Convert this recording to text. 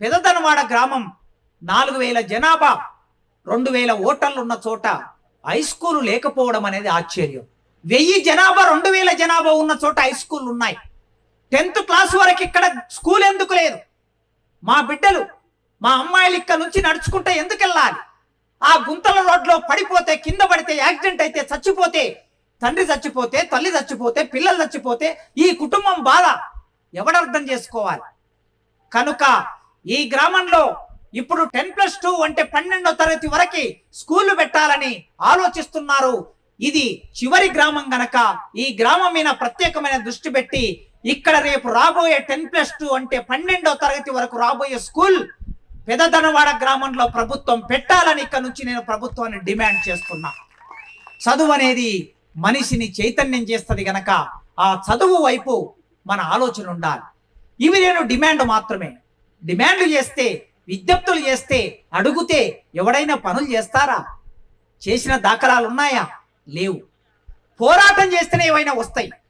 పెదదనవాడ గ్రామం 4000 జనాభా 2000 ఓటర్లు ఉన్న చోట హై స్కూల్ లేకపోవడం అనేది ఆశ్చర్యం. 1000 జనాభా 2000 జనాభా ఉన్న చోట హై స్కూల్ ఉన్నాయి. 10th క్లాస్ వరకు ఇక్కడ స్కూల్ ఎందుకు లేదు? మా బిడ్డలు మా అమ్మాయిలు ఇక్కడ నుంచి నడుచుకుంటే ఎందుకు వెళ్ళాలి? ఆ గుంతల రోడ్లో పడిపోతే, కింద పడితే, యాక్సిడెంట్ అయితే, చచ్చిపోతే, తండ్రి చచ్చిపోతే, తల్లి చచ్చిపోతే, పిల్లలు చచ్చిపోతే ఈ కుటుంబం బాధ ఎవడు అర్థం చేసుకోవాలి? కనుక ఈ గ్రామంలో ఇప్పుడు 10+2 అంటే 12వ తరగతి వరకు స్కూల్ పెట్టాలని ఆలోచిస్తున్నారు. ఇది చివరి గ్రామం గనక ఈ గ్రామం మీద ప్రత్యేకమైన దృష్టి పెట్టి ఇక్కడ రేపు రాబోయే 10+2 అంటే 12వ తరగతి వరకు రాబోయే స్కూల్ పెదదనవాడ గ్రామంలో ప్రభుత్వం పెట్టాలని ఇక్కడ నుంచి నేను ప్రభుత్వాన్ని డిమాండ్ చేస్తున్నా. చదువు అనేది మనిషిని చైతన్యం చేస్తుంది గనక ఆ చదువు వైపు మన ఆలోచన ఉండాలి. ఇవి నేను డిమాండ్ మాత్రమే. డిమాండ్లు చేస్తే, విజ్ఞప్తులు చేస్తే, అడుగుతే ఎవడైనా పనులు చేస్తారా? చేసిన దాఖలాలు ఉన్నాయా? లేవు. పోరాటం చేస్తేనే ఏవైనా వస్తాయి.